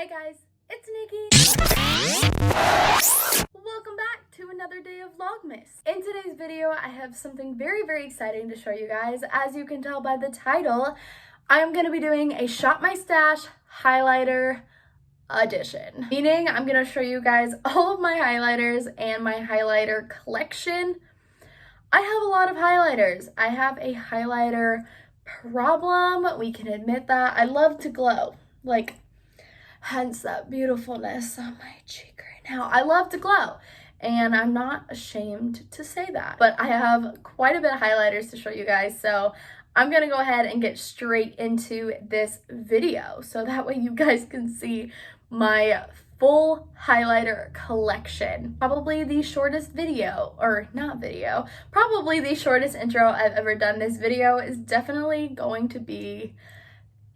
Hey guys, it's Nikki. Welcome back to another day of Vlogmas. In today's video, I have something very exciting to show you guys. As you can tell by the title, I am going to be doing a Shop My Stash highlighter edition. Meaning, I'm going to show you guys all of my highlighters and my highlighter collection. I have a lot of highlighters. I have a highlighter problem. We can admit that. I love to glow. Like, hence that beautifulness on my cheek right now. I love to glow, and I'm not ashamed to say that. But I have quite a bit of highlighters to show you guys, so I'm gonna go ahead and get straight into this video so that way you guys can see my full highlighter collection. Probably the shortest video, or not video, probably the shortest intro I've ever done. This video is definitely going to be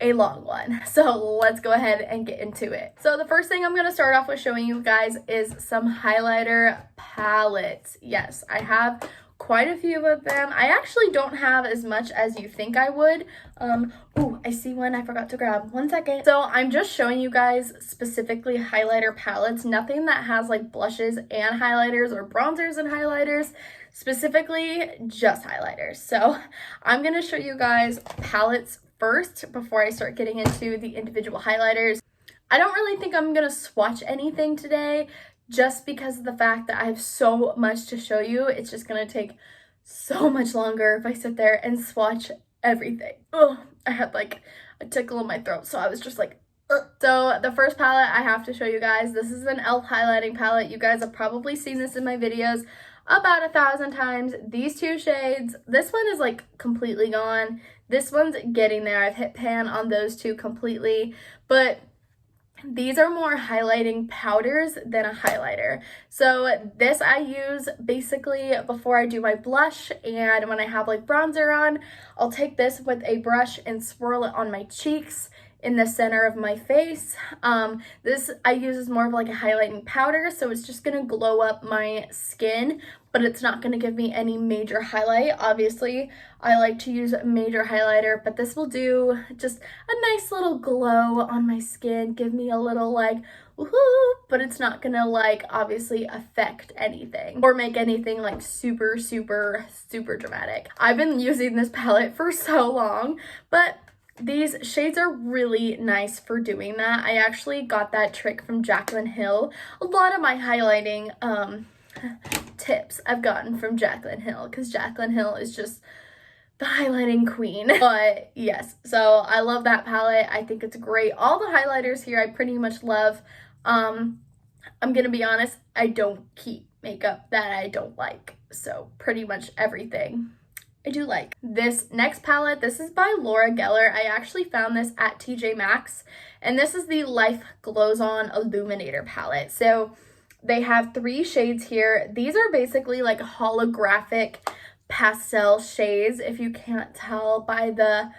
a long one, so let's go ahead and get into it. So the first thing I'm going to start off with showing you guys is some highlighter palettes. Yes, I have quite a few of them. I actually don't have as much as you think I would. Oh, I see one I forgot to grab. 1 second. So I'm just showing you guys specifically highlighter palettes, nothing that has like blushes and highlighters or bronzers and highlighters, specifically just highlighters. So I'm going to show you guys palettes first before I start getting into the individual highlighters. I don't really think I'm gonna swatch anything today just because of the fact that I have so much to show you. It's just gonna take so much longer if I sit there and swatch everything. Oh, I had like a tickle in my throat, so I was just like, ugh. So the first palette I have to show you guys, this is an e.l.f. highlighting palette. You guys have probably seen this in my videos about 1,000 times. These two shades, this one is like completely gone. This one's getting there. I've hit pan on those two completely, but these are more highlighting powders than a highlighter. So this I use basically before I do my blush, and when I have like bronzer on, I'll take this with a brush and swirl it on my cheeks in the center of my face. This I use as more of like a highlighting powder, so it's just gonna glow up my skin, but it's not gonna give me any major highlight. Obviously, I like to use a major highlighter, but this will do just a nice little glow on my skin, give me a little like, woohoo, but it's not gonna like obviously affect anything or make anything like super dramatic. I've been using this palette for so long, but these shades are really nice for doing that. I actually got that trick from Jaclyn Hill. A lot of my highlighting tips I've gotten from Jaclyn Hill, because Jaclyn Hill is just the highlighting queen. But yes, so I love that palette. I think it's great. All the highlighters here I pretty much love. I'm gonna be honest, I don't keep makeup that I don't like, so pretty much everything I do like. This next palette, this is by Laura Geller. I actually found this at TJ Maxx, and this is the Life Glows On Illuminator palette. So they have 3 shades here. These are basically like holographic pastel shades, if you can't tell by the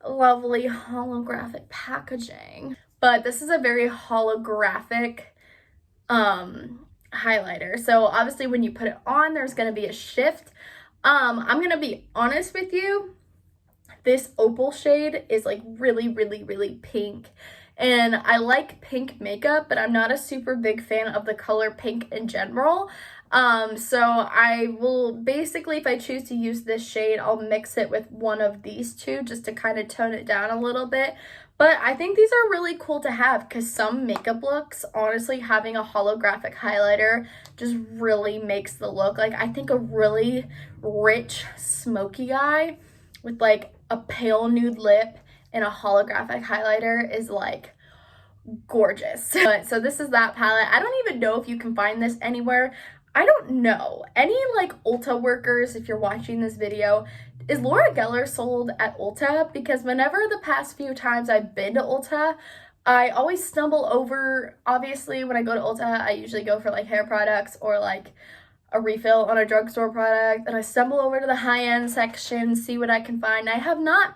lovely holographic packaging. But this is a very holographic highlighter. So obviously when you put it on, there's gonna be a shift. I'm gonna be honest with you, this opal shade is like really pink, and I like pink makeup, but I'm not a super big fan of the color pink in general. So I will basically, if I choose to use this shade, I'll mix it with one of these two just to kind of tone it down a little bit. But I think these are really cool to have, because some makeup looks, honestly, having a holographic highlighter just really makes the look. Like, I think a really rich, smoky eye with like a pale nude lip and a holographic highlighter is like gorgeous. But so this is that palette. I don't even know if you can find this anywhere. I don't know. Any like Ulta workers, if you're watching this video, is Laura Geller sold at Ulta? Because whenever the past few times I've been to Ulta, I always stumble over, obviously when I go to Ulta, I usually go for like hair products or like a refill on a drugstore product, and I stumble over to the high-end section, see what I can find. I have not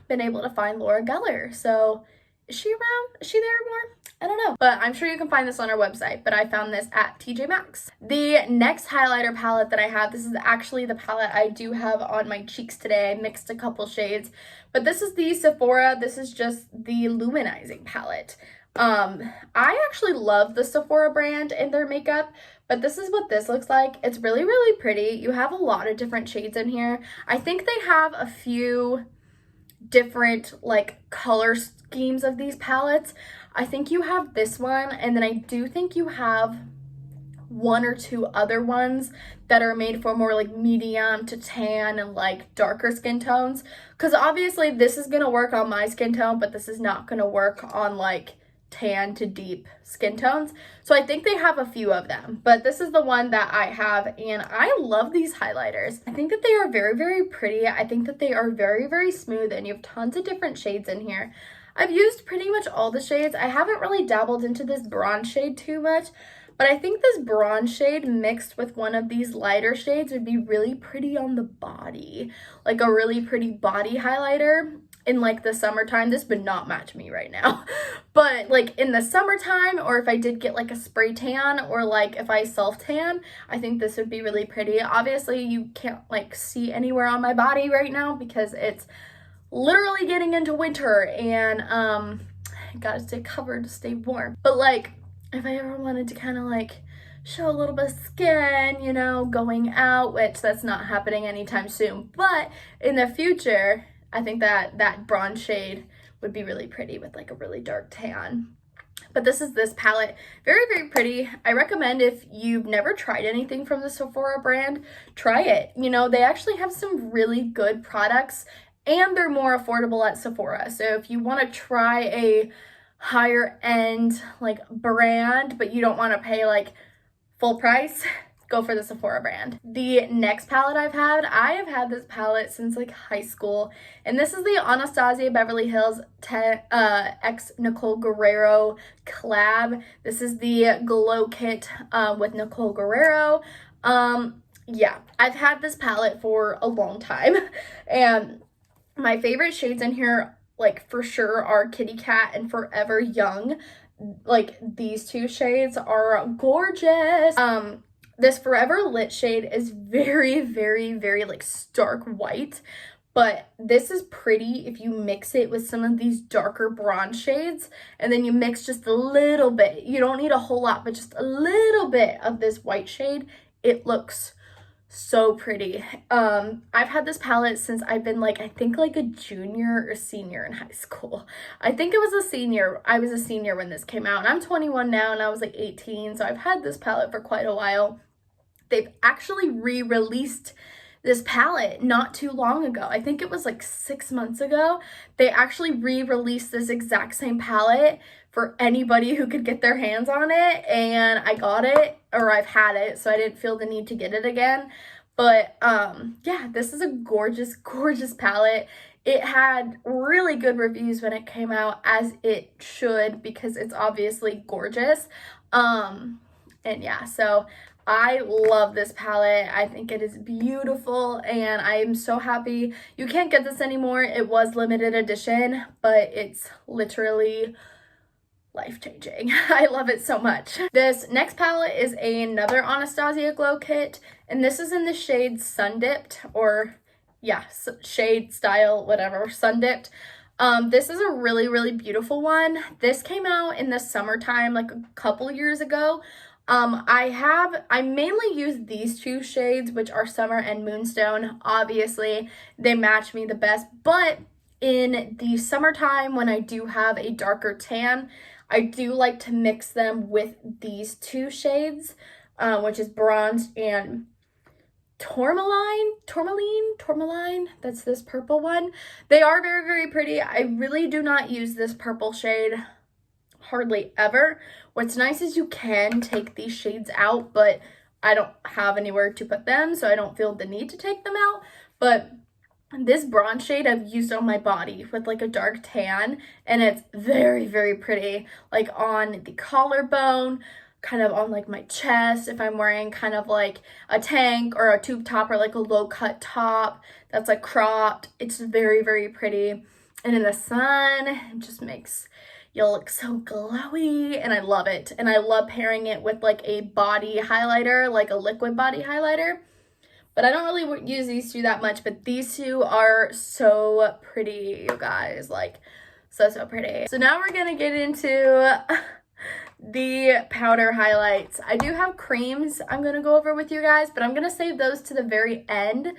been able to find Laura Geller. So is she around? Is she there more? I don't know, but I'm sure you can find this on our website, but I found this at TJ Maxx. The next highlighter palette that I have, this is actually the palette I do have on my cheeks today. I mixed a couple shades, but this is the Sephora. This is just the Luminizing Palette. I actually love the Sephora brand and their makeup, but this is what this looks like. It's really, really pretty. You have a lot of different shades in here. I think they have a few different like color schemes of these palettes. I think you have this one, and then I do think you have one or two other ones that are made for more like medium to tan and like darker skin tones, because obviously this is gonna work on my skin tone, but this is not gonna work on like tan to deep skin tones. So I think they have a few of them, but this is the one that I have, and I love these highlighters. I think that they are very, very pretty. I think that they are very, very smooth, and you have tons of different shades in here. I've used pretty much all the shades. I haven't really dabbled into this bronze shade too much, but I think this bronze shade mixed with one of these lighter shades would be really pretty on the body, like a really pretty body highlighter. In like the summertime, this would not match me right now, but like in the summertime, or if I did get like a spray tan, or like if I self tan, I think this would be really pretty. Obviously you can't like see anywhere on my body right now because it's literally getting into winter, and gotta stay covered to stay warm. But like if I ever wanted to kind of like show a little bit of skin, you know, going out, which that's not happening anytime soon, but in the future, I think that bronze shade would be really pretty with like a really dark tan. But this is this palette. Very, very pretty. I recommend if you've never tried anything from the Sephora brand, try it. You know, they actually have some really good products, and they're more affordable at Sephora. So if you want to try a higher end like brand, but you don't want to pay like full price, go for the Sephora brand. The next palette I have had this palette since like high school, and this is the Anastasia Beverly Hills x Nicole Guerrero collab. This is the Glow Kit with Nicole Guerrero. Yeah, I've had this palette for a long time, and my favorite shades in here, like for sure, are Kitty Cat and Forever Young. Like these two shades are gorgeous. This Forever Lit shade is very, very, very like stark white, but this is pretty if you mix it with some of these darker bronze shades, and then you mix just a little bit. You don't need a whole lot, but just a little bit of this white shade. It looks so pretty. I've had this palette since I've been like, I think like a junior or senior in high school. I think it was a senior. I was a senior when this came out, and I'm 21 now, and I was like 18, so I've had this palette for quite a while. They've actually re-released this palette not too long ago. I think it was like 6 months ago. They actually re-released this exact same palette for anybody who could get their hands on it, and I got it, or I've had it, so I didn't feel the need to get it again. But yeah, this is a gorgeous, gorgeous palette. It had really good reviews when it came out, as it should, because it's obviously gorgeous. And yeah, so I love this palette. I think it is beautiful, and I am so happy. You can't get this anymore. It was limited edition, but it's literally life-changing. I love it so much. This next palette is another Anastasia Glow Kit, and this is in the shade Sun Dipped, or yeah, shade style, whatever, Sun Dipped. This is a really, really beautiful one. This came out in the summertime, like a couple years ago. I mainly use these two shades, which are Summer and Moonstone. Obviously, they match me the best, but in the summertime, when I do have a darker tan, I do like to mix them with these two shades, which is Bronze and Tourmaline, that's this purple one. They are very, very pretty. I really do not use this purple shade hardly ever. What's nice is you can take these shades out, but I don't have anywhere to put them, so I don't feel the need to take them out. But this bronze shade I've used on my body with like a dark tan, and it's very, very pretty, like on the collarbone, kind of on like my chest if I'm wearing kind of like a tank or a tube top, or like a low cut top that's like cropped. It's very, very pretty, and in the sun it just makes you'll look so glowy, and I love it. And I love pairing it with like a body highlighter, like a liquid body highlighter. But I don't really use these two that much, but these two are so pretty, you guys, like so pretty. So now we're gonna get into the powder highlights. I do have creams I'm gonna go over with you guys, but I'm gonna save those to the very end,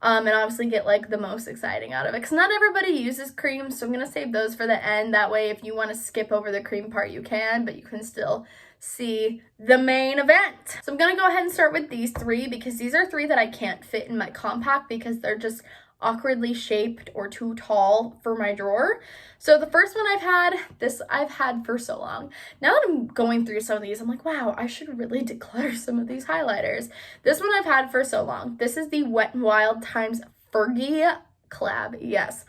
and obviously get like the most exciting out of it, because not everybody uses creams, so I'm gonna save those for the end. That way if you want to skip over the cream part you can, but you can still see the main event. So I'm gonna go ahead and start with these three, because these are three that I can't fit in my compact because they're just awkwardly shaped or too tall for my drawer. So the first one I've had for so long. Now that I'm going through some of these, I'm like, wow, I should really declutter some of these highlighters. This one I've had for so long. This is the Wet n Wild times Fergie collab. Yes,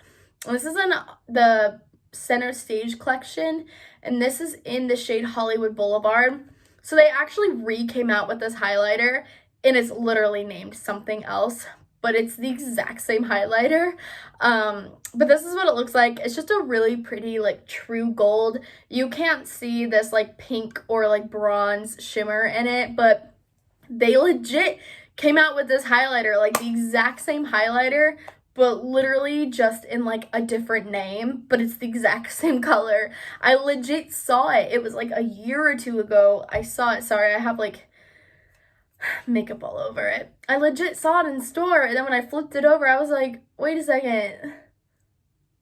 this is in the Center Stage collection, and this is in the shade Hollywood Boulevard. So they actually came out with this highlighter, and it's literally named something else, but it's the exact same highlighter. But this is what it looks like. It's just a really pretty, like, true gold. You can't see this like pink or like bronze shimmer in it, but they legit came out with this highlighter, like the exact same highlighter, but literally just in like a different name, but it's the exact same color. I legit saw it. It was like a year or two ago. I saw it. Sorry, I have like makeup all over it. I legit saw it in store, and then when I flipped it over, I was like, wait a second.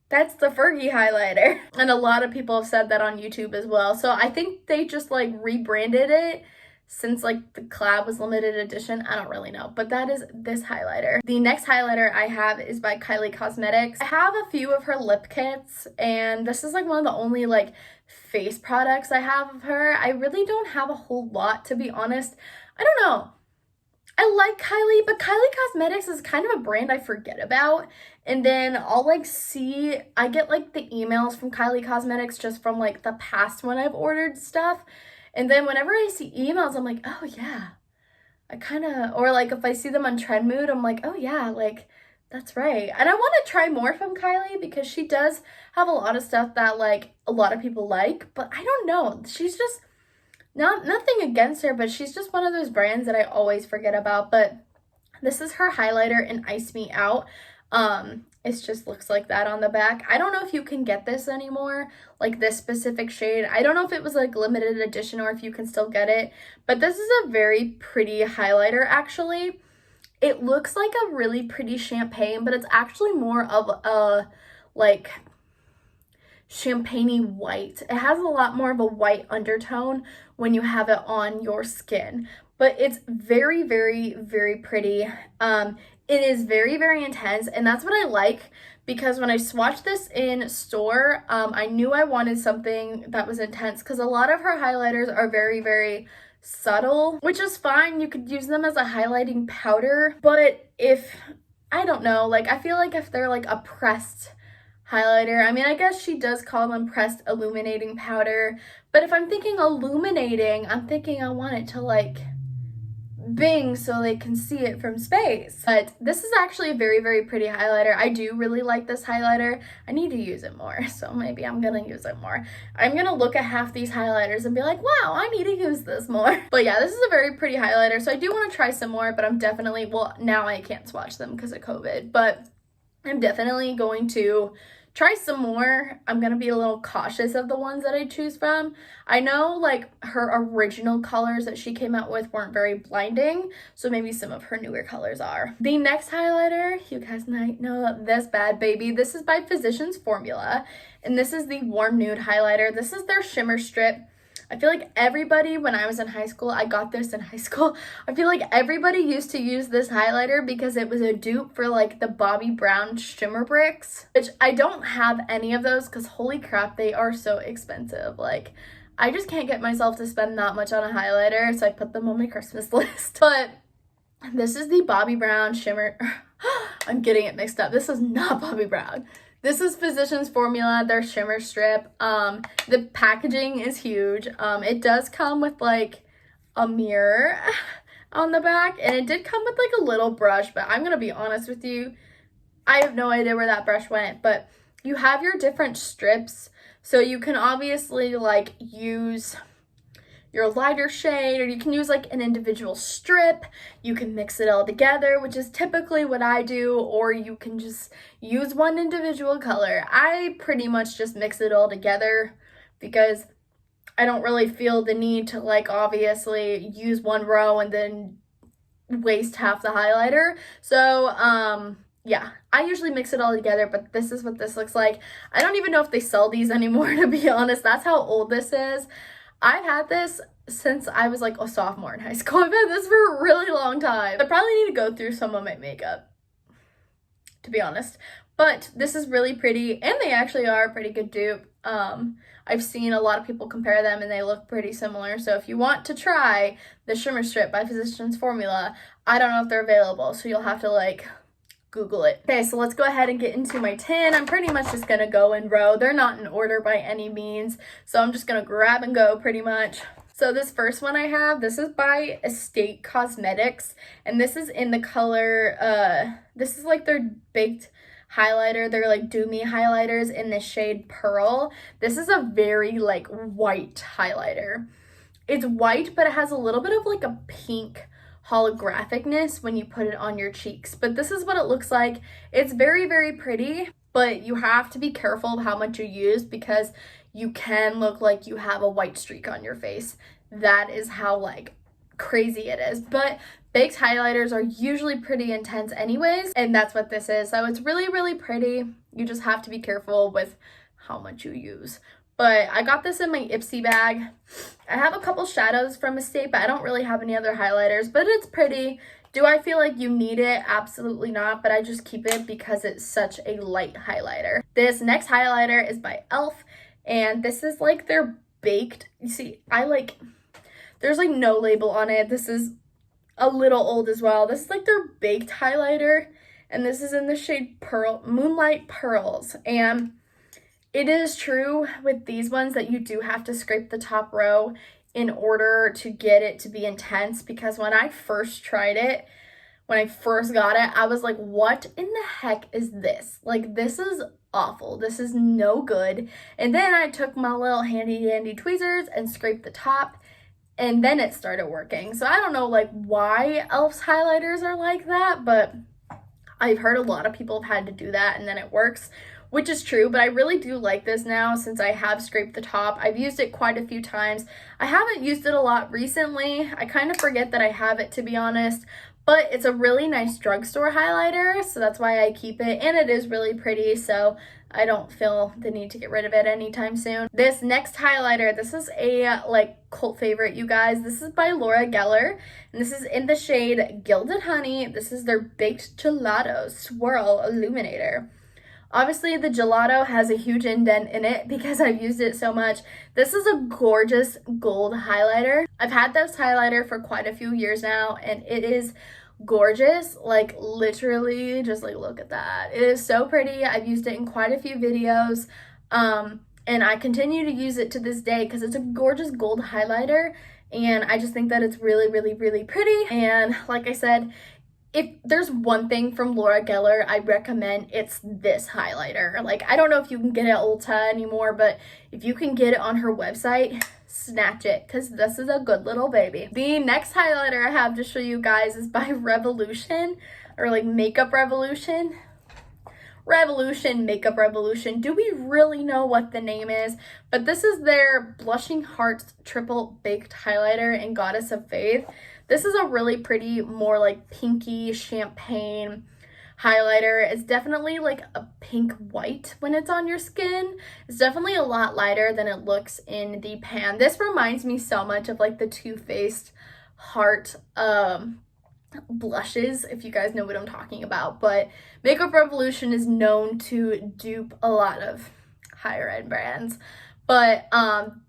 That's the Fergie highlighter. And a lot of people have said that on YouTube as well. So I think they just like rebranded it since like the collab was limited edition. I don't really know, but that is this highlighter. The next highlighter I have is by Kylie Cosmetics. I have a few of her lip kits, and this is like one of the only like face products I have of her. I really don't have a whole lot, to be honest. I don't know. I like Kylie, but Kylie Cosmetics is kind of a brand I forget about. And then I'll like I get like the emails from Kylie Cosmetics just from like the past when I've ordered stuff. And then whenever I see emails, I'm like, oh yeah, or like if I see them on Trend Mood, I'm like, oh yeah, like that's right. And I want to try more from Kylie, because she does have a lot of stuff that like a lot of people like, but I don't know. She's just nothing against her, but she's just one of those brands that I always forget about. But this is her highlighter in Ice Me Out. It just looks like that on the back. I don't know if you can get this anymore, like this specific shade. I don't know if it was like limited edition or if you can still get it, but this is a very pretty highlighter actually. It looks like a really pretty champagne, but it's actually more of a like champagne-y white. It has a lot more of a white undertone when you have it on your skin, but it's very, very, very pretty. It is very, very intense, and that's what I like, because when I swatched this in store, I knew I wanted something that was intense, because a lot of her highlighters are very, very subtle, which is fine. You could use them as a highlighting powder, but I don't know, like I feel like if they're like a pressed highlighter, I mean, I guess she does call them pressed illuminating powder, but if I'm thinking illuminating, I'm thinking I want it to like bing so they can see it from space. But this is actually a very, very pretty highlighter. I do really like this highlighter. I need to use it more, so maybe I'm gonna use it more. I'm gonna look at half these highlighters and be like, wow, I need to use this more. But yeah, this is a very pretty highlighter, so I do want to try some more, but I'm definitely, well, now I can't swatch them because of COVID, but I'm definitely going to try some more. I'm gonna be a little cautious of the ones that I choose from. I know like her original colors that she came out with weren't very blinding, so maybe some of her newer colors are. The next highlighter, you guys might know this bad baby. This is by Physicians Formula, and this is the Warm Nude highlighter. This is their shimmer strip. I feel like everybody, when I was in high school, I got this in high school. I feel like everybody used to use this highlighter because it was a dupe for like the Bobbi Brown shimmer bricks, which I don't have any of those because holy crap, they are so expensive. Like, I just can't get myself to spend that much on a highlighter, so I put them on my Christmas list. But this is the Bobbi Brown shimmer. I'm getting it mixed up. This is not Bobbi Brown. This is Physicians Formula, their shimmer strip. The packaging is huge. It does come with like a mirror on the back, and it did come with like a little brush, but I'm gonna be honest with you, I have no idea where that brush went. But you have your different strips So you can obviously like use your lighter shade, or you can use like an individual strip. You can mix it all together, which is typically what I do, or you can just use one individual color. I pretty much just mix it all together because I don't really feel the need to like obviously use one row and then waste half the highlighter. So yeah, I usually mix it all together, but this is what this looks like. I don't even know if they sell these anymore, to be honest. That's how old this is. I've had this since I was like a sophomore in high school. I've had this for a really long time. I probably need to go through some of my makeup, to be honest. But this is really pretty, and they actually are a pretty good dupe. I've seen a lot of people compare them and they look pretty similar. So if you want to try the Shimmer Strip by Physicians Formula, I don't know if they're available, so you'll have to like Google it. Okay, so let's go ahead and get into my tin. I'm pretty much just gonna go in row. They're not in order by any means, so I'm just gonna grab and go pretty much. So this first one I have, this is by Anastasia Cosmetics, and this is in the color, this is like their baked highlighter. They're like Do Me highlighters in the shade Pearl. This is a very like white highlighter. It's white, but it has a little bit of like a pink holographicness when you put it on your cheeks, but this is what it looks like. It's very, very pretty, but you have to be careful of how much you use because you can look like you have a white streak on your face. That is how like crazy it is. But baked highlighters are usually pretty intense anyways, and that's what this is. So it's really, really pretty. You just have to be careful with how much you use. But I got this in my Ipsy bag. I have a couple shadows from Anastasia, but I don't really have any other highlighters, but it's pretty. Do I feel like you need it? Absolutely not, but I just keep it because it's such a light highlighter. This next highlighter is by e.l.f. and this is like their baked, you see, there's like no label on it. This is a little old as well. This is like their baked highlighter, and this is in the shade Pearl, Moonlight Pearls. And it is true with these ones that you do have to scrape the top row in order to get it to be intense, because when I first tried it, when I first got it, I was like, what in the heck is this? Like, this is awful. This is no good. And then I took my little handy dandy tweezers and scraped the top, and then it started working. So I don't know like why e.l.f.'s highlighters are like that, but I've heard a lot of people have had to do that and then it works, which is true. But I really do like this now since I have scraped the top. I've used it quite a few times. I haven't used it a lot recently. I kind of forget that I have it, to be honest, but it's a really nice drugstore highlighter, so that's why I keep it, and it is really pretty, so I don't feel the need to get rid of it anytime soon. This next highlighter, this is a like cult favorite, you guys. This is by Laura Geller, and this is in the shade Gilded Honey. This is their Baked Gelato Swirl Illuminator. Obviously, the Gelato has a huge indent in it because I've used it so much. This is a gorgeous gold highlighter. I've had this highlighter for quite a few years now, and it is gorgeous. Like, literally, just like, look at that. It is so pretty. I've used it in quite a few videos, and I continue to use it to this day because it's a gorgeous gold highlighter, and I just think that it's really, really, really pretty. And like I said, if there's one thing from Laura Geller I recommend, it's this highlighter. Like, I don't know if you can get it at Ulta anymore, but if you can get it on her website, snatch it, because this is a good little baby. The next highlighter I have to show you guys is by Revolution, or like Makeup Revolution. Makeup Revolution. Do we really know what the name is? But this is their Blushing Hearts Triple Baked Highlighter in Goddess of Faith. This is a really pretty, more like pinky champagne highlighter. It's definitely like a pink white when it's on your skin. It's definitely a lot lighter than it looks in the pan. This reminds me so much of like the Too Faced Heart blushes, if you guys know what I'm talking about. But Makeup Revolution is known to dupe a lot of higher end brands. But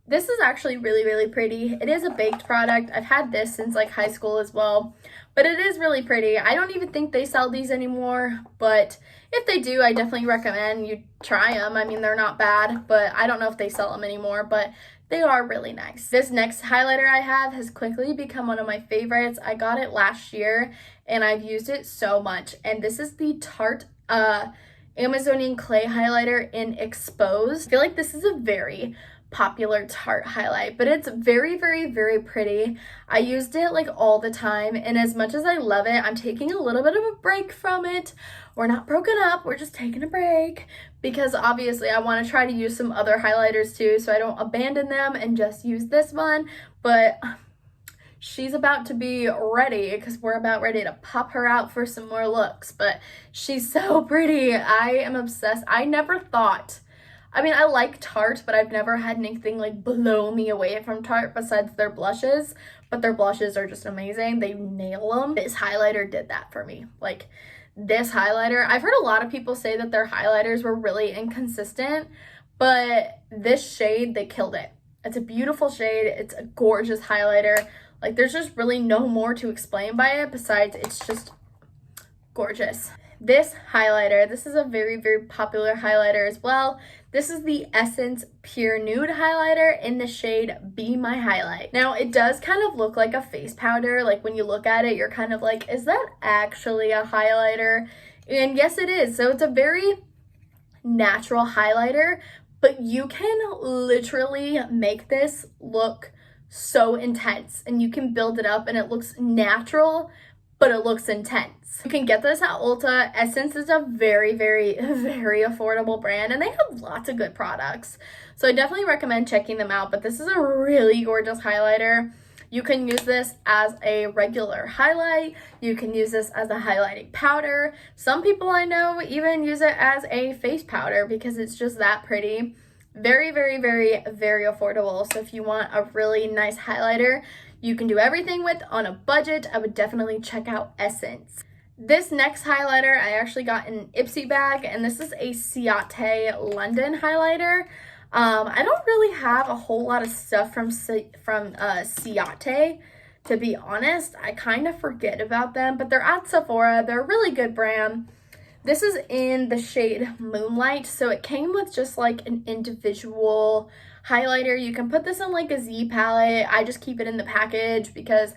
this is actually really, really pretty. It is a baked product. I've had this since like high school as well, but it is really pretty. I don't even think they sell these anymore, but if they do, I definitely recommend you try them. I mean, they're not bad, but I don't know if they sell them anymore, but they are really nice. This next highlighter I have has quickly become one of my favorites. I got it last year and I've used it so much, and this is the Tarte Amazonian Clay Highlighter in Exposed. I feel like this is a very popular Tarte highlight, but it's very, very, very pretty. I used it like all the time, and as much as I love it, I'm taking a little bit of a break from it. We're not broken up, we're just taking a break, because obviously I want to try to use some other highlighters too, so I don't abandon them and just use this one. But she's about to be ready, because we're about ready to pop her out for some more looks. But she's so pretty. I am obsessed. I never thought, I mean, I like Tarte, but I've never had anything like blow me away from Tarte besides their blushes. But their blushes are just amazing. They nail them. This highlighter did that for me. Like, this highlighter, I've heard a lot of people say that their highlighters were really inconsistent, but this shade, they killed it. It's a beautiful shade. It's a gorgeous highlighter. Like, there's just really no more to explain by it besides it's just gorgeous. This highlighter, this is a very, very popular highlighter as well. This is the Essence Pure Nude highlighter in the shade Be My Highlight. Now, it does kind of look like a face powder. Like, when you look at it, you're kind of like, is that actually a highlighter? And yes, it is. So it's a very natural highlighter, but you can literally make this look so intense, and you can build it up and it looks natural, but it looks intense. You can get this at Ulta. Essence is a very, very, very affordable brand, and they have lots of good products. So I definitely recommend checking them out, but this is a really gorgeous highlighter. You can use this as a regular highlight. You can use this as a highlighting powder. Some people I know even use it as a face powder because it's just that pretty. Very, very, very, very affordable. So if you want a really nice highlighter you can do everything with on a budget, I would definitely check out Essence. This next highlighter I actually got in an Ipsy bag, and this is a Ciate London highlighter. I don't really have a whole lot of stuff from Ciate, to be honest. I kind of forget about them, but they're at Sephora. They're a really good brand. This is in the shade Moonlight, so it came with just like an individual highlighter. You can put this in like a Z palette. I just keep it in the package because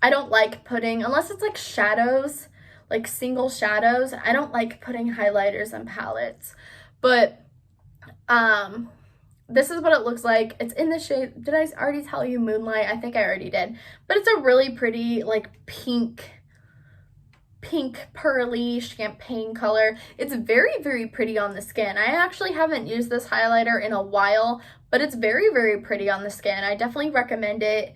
I don't like putting, unless it's like shadows, like single shadows, I don't like putting highlighters in palettes. But this is what it looks like. It's in the shade, did I already tell you Moonlight? I think I already did. But it's a really pretty like pink pearly champagne color. It's very, very pretty on the skin. I actually haven't used this highlighter in a while, but it's very, very pretty on the skin. I definitely recommend it.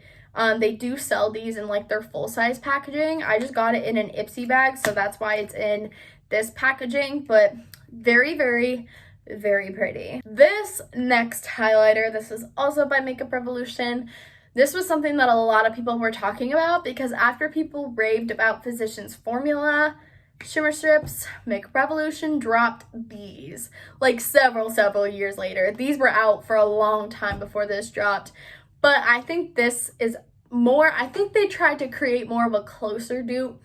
They do sell these in like their full-size packaging. I just got it in an Ipsy bag, so that's why it's in this packaging, but very, very, very pretty. This next highlighter, this is also by Makeup Revolution. This was something that a lot of people were talking about because after people raved about Physicians Formula shimmer strips, Makeup Revolution dropped these like several years later. These were out for a long time before this dropped, but I think this is more, I think they tried to create more of a closer dupe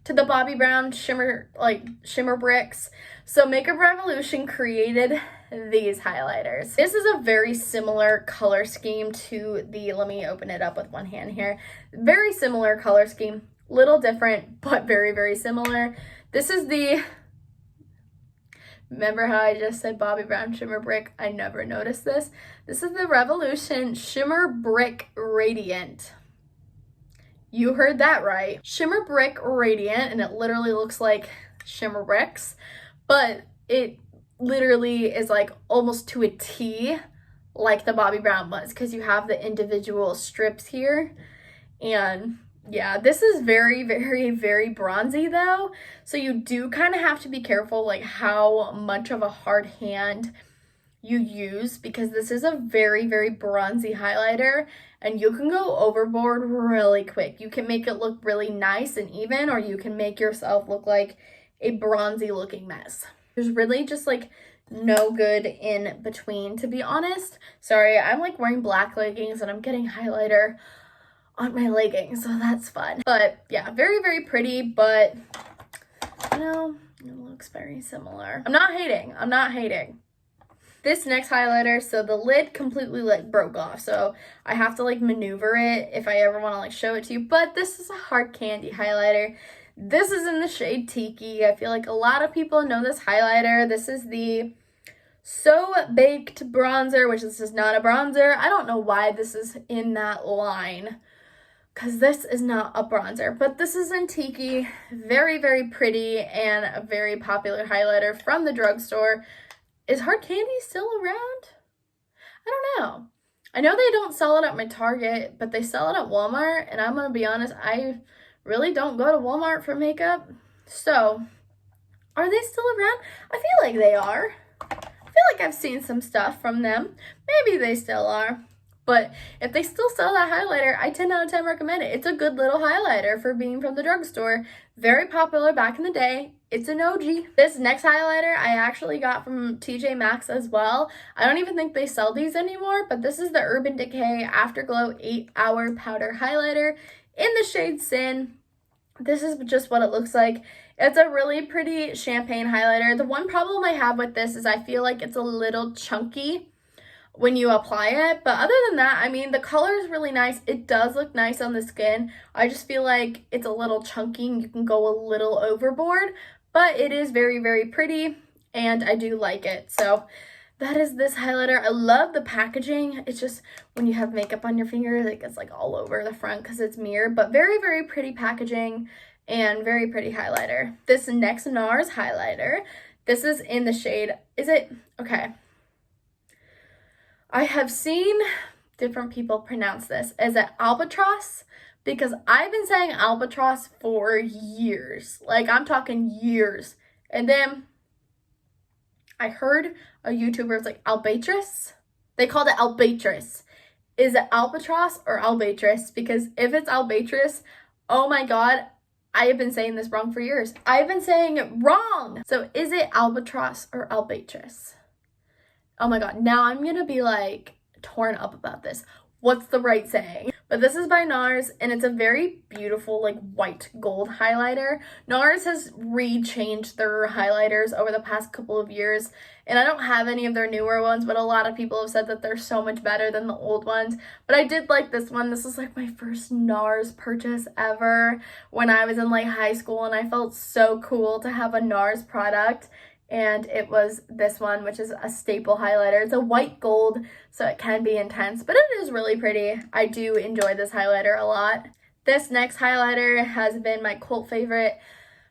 to the Bobbi Brown shimmer, like shimmer bricks. So Makeup Revolution created these highlighters. This is a very similar color scheme to the, let me open it up with one hand here. Very similar color scheme, little different, but very, very similar. This is the, remember how I just said Bobbi Brown shimmer brick? I never noticed this. This is the Revolution Shimmer Brick Radiant. You heard that right. Shimmer Brick Radiant, and it literally looks like shimmer bricks, but it literally is like almost to a T like the Bobbi Brown was, because you have the individual strips here. And yeah, this is very, very, very bronzy though, so you do kind of have to be careful like how much of a hard hand you use, because this is a very, very bronzy highlighter and you can go overboard really quick. You can make it look really nice and even, or you can make yourself look like a bronzy looking mess. There's really just like no good in between, to be honest. Sorry, I'm like wearing black leggings and I'm getting highlighter on my leggings, so that's fun. But yeah, very, very pretty, but you know, it looks very similar. I'm not hating. This next highlighter, so the lid completely like broke off, so I have to like maneuver it if I ever want to like show it to you, but this is a hard candy highlighter. This is in the shade Tiki. I feel like a lot of people know this highlighter. This is the So Baked bronzer, which this is not a bronzer. I don't know why this is in that line, because this is not a bronzer, but this is in Tiki. Very, very pretty and a very popular highlighter from the drugstore. Is Hard Candy still around? I don't know. I know they don't sell it at my Target, but they sell it at Walmart, and I'm gonna be honest, I really don't go to Walmart for makeup. So, are they still around? I feel like they are. I feel like I've seen some stuff from them. Maybe they still are. But if they still sell that highlighter, I 10 out of 10 recommend it. It's a good little highlighter for being from the drugstore. Very popular back in the day. It's an OG. This next highlighter I actually got from TJ Maxx as well. I don't even think they sell these anymore, but this is the Urban Decay Afterglow 8-Hour Powder Highlighter in the shade Sin. This is just what it looks like. It's a really pretty champagne highlighter. The one problem I have with this is I feel like it's a little chunky when you apply it, but other than that, I mean, the color is really nice. It does look nice on the skin. I just feel like it's a little chunky and you can go a little overboard, but it is very, very pretty and I do like it. So that is this highlighter. I love the packaging. It's just when you have makeup on your fingers, it gets like all over the front because it's mirrored, but very, very pretty packaging and very pretty highlighter. This next NARS highlighter, this is in the shade, okay. I have seen different people pronounce this. Is it Albatross? Because I've been saying Albatross for years. Like, I'm talking years. And then I heard a YouTuber was like, Albatross? They called it Albatross. Is it Albatross or Albatross? Because if it's Albatross, oh my God, I have been saying this wrong for years. I've been saying it wrong. So is it Albatross or Albatross? Oh my God, now I'm gonna be like torn up about this. What's the right saying? But this is by NARS and it's a very beautiful like white gold highlighter. NARS has rechanged their highlighters over the past couple of years and I don't have any of their newer ones, but a lot of people have said that they're so much better than the old ones. But I did like this one. This was like my first NARS purchase ever when I was in like high school and I felt so cool to have a NARS product. And it was this one, which is a staple highlighter. It's a white gold, so it can be intense, but it is really pretty. I do enjoy this highlighter a lot. This next highlighter has been my cult favorite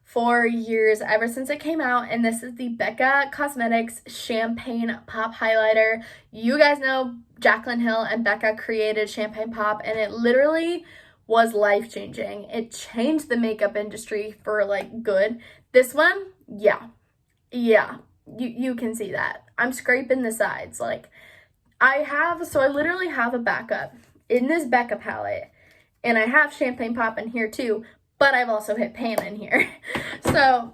for years, ever since it came out, and this is the Becca Cosmetics Champagne Pop Highlighter. You guys know Jaclyn Hill and Becca created Champagne Pop, and it literally was life-changing. It changed the makeup industry for, like, good. This one, yeah, you can see that. I'm scraping the sides. Like, I literally have a backup in this Becca palette, and I have Champagne Pop in here too, but I've also hit pan in here. So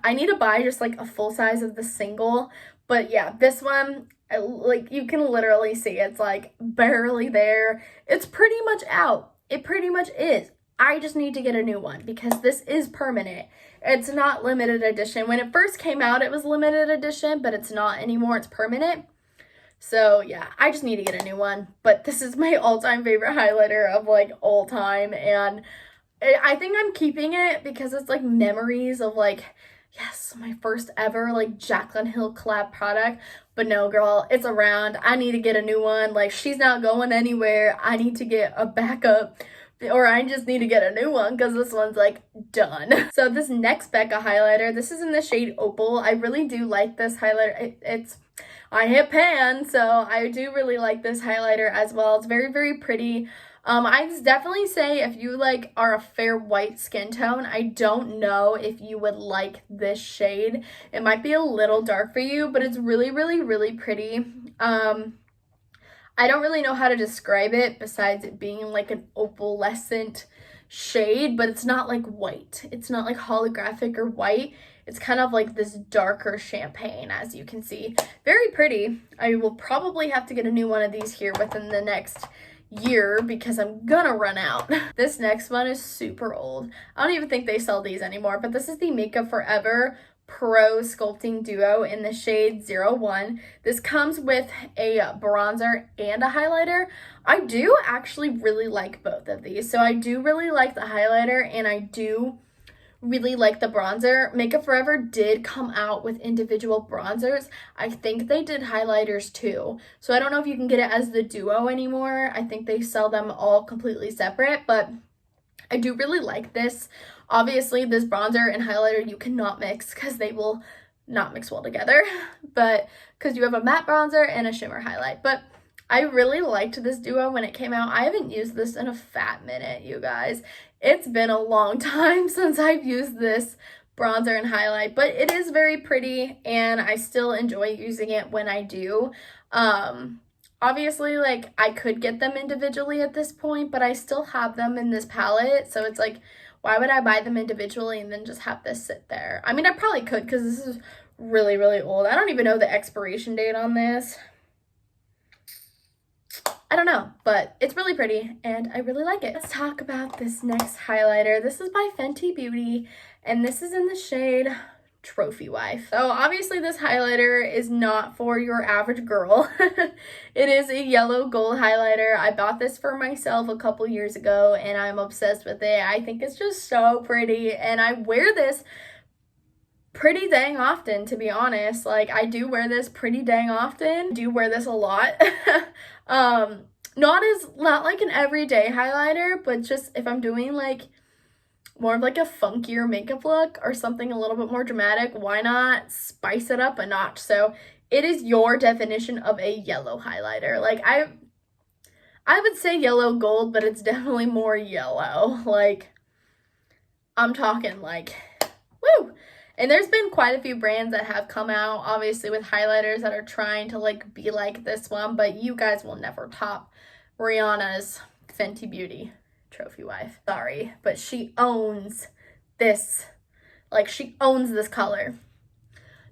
I need to buy just like a full size of the single, but yeah, this one, like, you can literally see it's like barely there. It's pretty much out. It pretty much is. I just need to get a new one because this is permanent. It's not limited edition. When it first came out, it was limited edition, but it's not anymore. It's permanent. So yeah, I just need to get a new one. But this is my all-time favorite highlighter of like all time. And I think I'm keeping it because it's like memories of like, yes, my first ever like Jaclyn Hill collab product. But no, girl, it's around. I need to get a new one. Like, she's not going anywhere. I need to get a backup. Or I just need to get a new one because this one's like done. So this next Becca highlighter, this is in the shade Opal. I really do like this highlighter. I hit pan, so I do really like this highlighter as well. It's very, very pretty. I'd definitely say if you like are a fair white skin tone, I don't know if you would like this shade. It might be a little dark for you, but it's really, really, really pretty. I don't really know how to describe it besides it being like an opalescent shade, but it's not like white. It's not like holographic or white. It's kind of like this darker champagne, as you can see. Very pretty. I will probably have to get a new one of these here within the next year because I'm gonna run out. This next one is super old. I don't even think they sell these anymore, but this is the Makeup Forever Pro Sculpting Duo in the shade 01. This comes with a bronzer and a highlighter. I do actually really like both of these. So I do really like the highlighter and I do really like the bronzer. Makeup Forever did come out with individual bronzers. I think they did highlighters too. So I don't know if you can get it as the duo anymore. I think they sell them all completely separate, but I do really like this. Obviously, this bronzer and highlighter you cannot mix because they will not mix well together, but because you have a matte bronzer and a shimmer highlight. But I really liked this duo when it came out. I haven't used this in a fat minute, you guys. It's been a long time since I've used this bronzer and highlight, but it is very pretty and I still enjoy using it when I do. Obviously, like, I could get them individually at this point, but I still have them in this palette, so it's like, why would I buy them individually and then just have this sit there? I mean, I probably could because this is really, really old. I don't even know the expiration date on this. I don't know, but it's really pretty and I really like it. Let's talk about this next highlighter. This is by Fenty Beauty and this is in the shade Trophy Wife. So obviously this highlighter is not for your average girl. It is a yellow gold highlighter. I bought this for myself a couple years ago and I'm obsessed with it. I think it's just so pretty and I wear this pretty dang often, to be honest. Like, I do wear this pretty dang often. I do wear this a lot. Not like an everyday highlighter, but just if I'm doing like more of like a funkier makeup look or something a little bit more dramatic, why not spice it up a notch? So it is your definition of a yellow highlighter. Like, I would say yellow gold, but it's definitely more yellow. Like, I'm talking like, woo! And there's been quite a few brands that have come out, obviously, with highlighters that are trying to like be like this one, but you guys will never top Rihanna's Fenty Beauty Trophy Wife. Sorry, but she owns this. Like, she owns this color.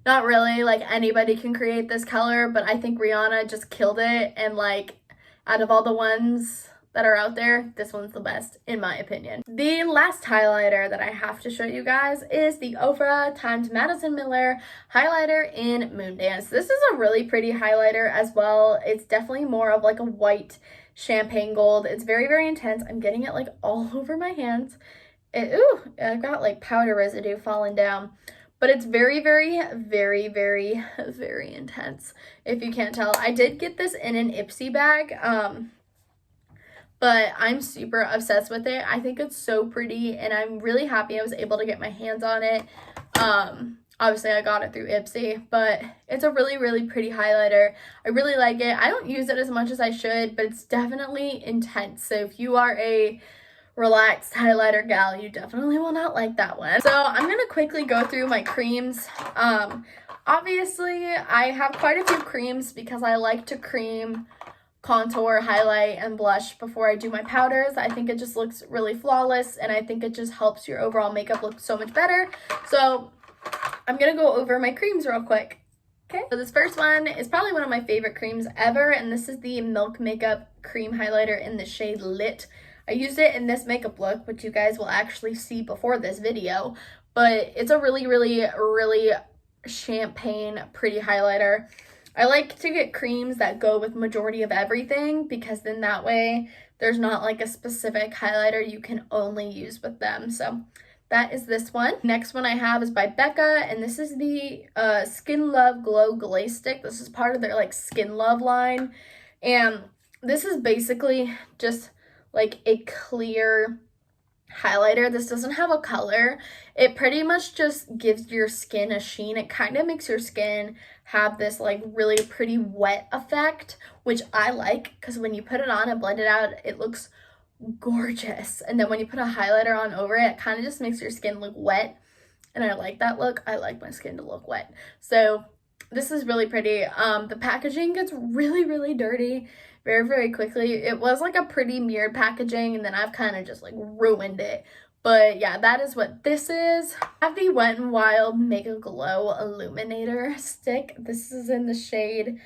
Not really, like, anybody can create this color, but I think Rihanna just killed it, and like, out of all the ones that are out there, this one's the best in my opinion. The last highlighter that I have to show you guys is the Ofra x Madison Miller highlighter in Moondance. This is a really pretty highlighter as well. It's definitely more of like a white champagne gold. It's very, very intense. I'm getting it like all over my hands. Ooh, I've got like powder residue falling down. But it's very, very, very, very, very intense, if you can't tell. I did get this in an Ipsy bag, but I'm super obsessed with it. I think it's so pretty, and I'm really happy I was able to get my hands on it. Obviously, I got it through Ipsy, but it's a really, really pretty highlighter. I really like it. I don't use it as much as I should, but it's definitely intense. So if you are a relaxed highlighter gal, you definitely will not like that one. So I'm going to quickly go through my creams. Obviously, I have quite a few creams because I like to cream, contour, highlight, and blush before I do my powders. I think it just looks really flawless, and I think it just helps your overall makeup look so much better. So I'm gonna go over my creams real quick. Okay, so this first one is probably one of my favorite creams ever, and this is the Milk Makeup Cream Highlighter in the shade Lit. I used it in this makeup look, which you guys will actually see before this video, but it's a really, really, really champagne pretty highlighter. I like to get creams that go with majority of everything because then that way there's not like a specific highlighter you can only use with them. So that is this one. Next one I have is by Becca, and this is the Skin Love Glow Glaze Stick. This is part of their like Skin Love line, and this is basically just like a clear highlighter. This doesn't have a color. It pretty much just gives your skin a sheen. It kind of makes your skin have this like really pretty wet effect, which I like because when you put it on and blend it out, it looks gorgeous. And then when you put a highlighter on over it, it kind of just makes your skin look wet, and I like that look. I like my skin to look wet. So this is really pretty. The packaging gets really, really dirty very, very quickly. It was like a pretty mirrored packaging, and then I've kind of just like ruined it. But yeah, that is what this is. I have the Wet n Wild Make a Glow Illuminator stick. This is in the shade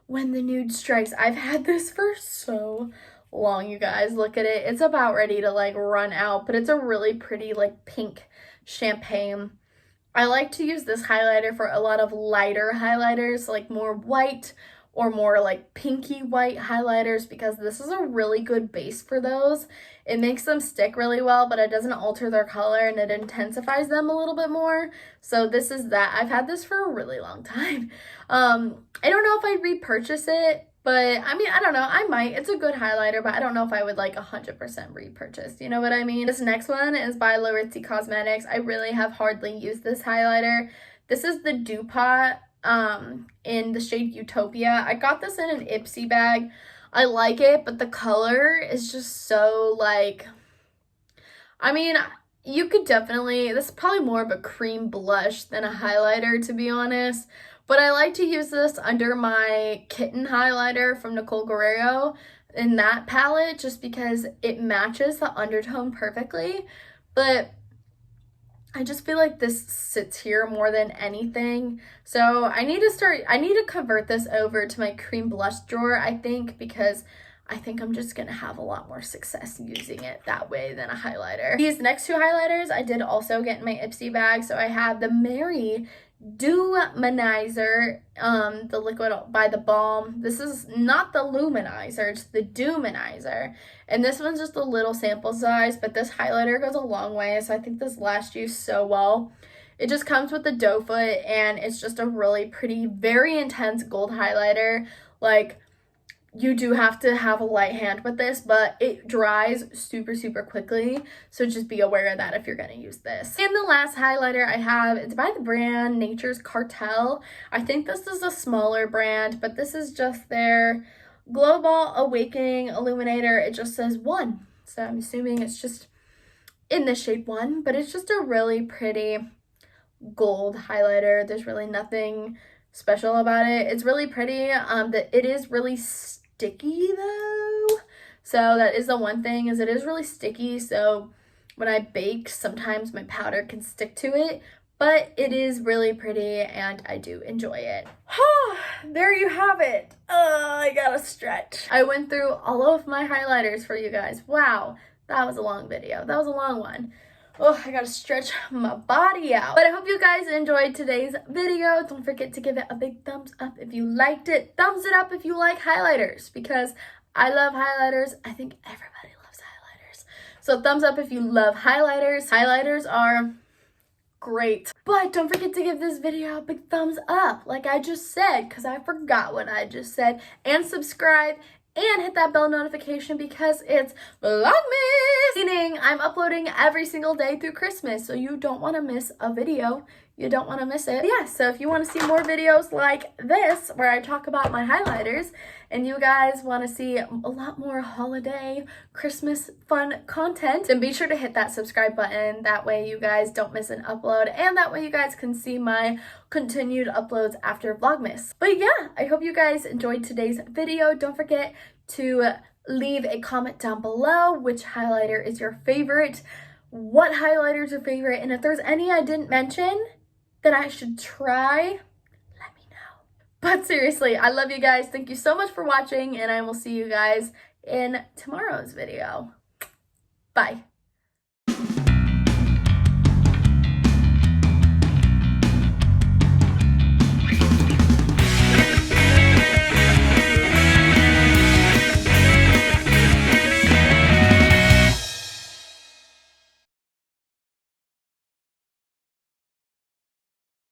When the Nude Strikes. I've had this for so long, you guys. Look at it. It's about ready to like run out, but it's a really pretty like pink champagne. I like to use this highlighter for a lot of lighter highlighters, like more white or more like pinky white highlighters, because this is a really good base for those. It makes them stick really well, but it doesn't alter their color, and it intensifies them a little bit more. So this is that. I've had this for a really long time. I don't know if I'd repurchase it, but I mean, I don't know, I might. It's a good highlighter, but I don't know if I would like 100% repurchase, you know what I mean? This next one is by Lauritzy Cosmetics. I really have hardly used this highlighter. This is the Dew Pot in the shade Utopia. I got this in an Ipsy bag. I like it, but the color is just so like, I mean, you could definitely, this is probably more of a cream blush than a highlighter, to be honest. But I like to use this under my Kitten highlighter from Nicole Guerrero in that palette, just because it matches the undertone perfectly. But I just feel like this sits here more than anything. So I need to convert this over to my cream blush drawer, I think, because I think I'm just going to have a lot more success using it that way than a highlighter. These next two highlighters I did also get in my Ipsy bag. So I have the Mary Luminizer, the liquid by the balm. This is not the Luminizer, it's the Luminizer. And this one's just a little sample size, but this highlighter goes a long way, so I think this lasts you so well. It just comes with the doe foot, and it's just a really pretty, very intense gold highlighter. Like, you do have to have a light hand with this, but it dries super quickly, so just be aware of that if you're going to use this. And the last highlighter I have, it's by the brand Nature's Cartel. I think this is a smaller brand, but this is just their Global Awakening Illuminator. It just says 1, so I'm assuming it's just in the shape 1, but it's just a really pretty gold highlighter. There's really nothing special about it. It's really pretty. It is really sticky though, so that is the one thing, is it is really sticky, so when I bake sometimes my powder can stick to it, but it is really pretty and I do enjoy it. There you have it. I gotta stretch. I went through all of my highlighters for you guys. Wow, that was a long video. That was a long one. Oh, I gotta stretch my body out. But I hope you guys enjoyed today's video. Don't forget to give it a big thumbs up if you liked it. Thumbs it up if you like highlighters, because I love highlighters. I think everybody loves highlighters. So thumbs up if you love highlighters. Highlighters are great. But don't forget to give this video a big thumbs up, like I just said, because I forgot what I just said. And subscribe. And hit that bell notification, because it's Vlogmas, meaning I'm uploading every single day through Christmas, so you don't want to miss a video. You don't want to miss it. Yeah, so if you want to see more videos like this, where I talk about my highlighters, and you guys want to see a lot more holiday, Christmas fun content, then be sure to hit that subscribe button. That way you guys don't miss an upload, and that way you guys can see my continued uploads after Vlogmas. But yeah, I hope you guys enjoyed today's video. Don't forget to leave a comment down below which highlighter is your favorite, what highlighter is your favorite, and if there's any I didn't mention that I should try, let me know. But seriously, I love you guys. Thank you so much for watching, and I will see you guys in tomorrow's video. Bye.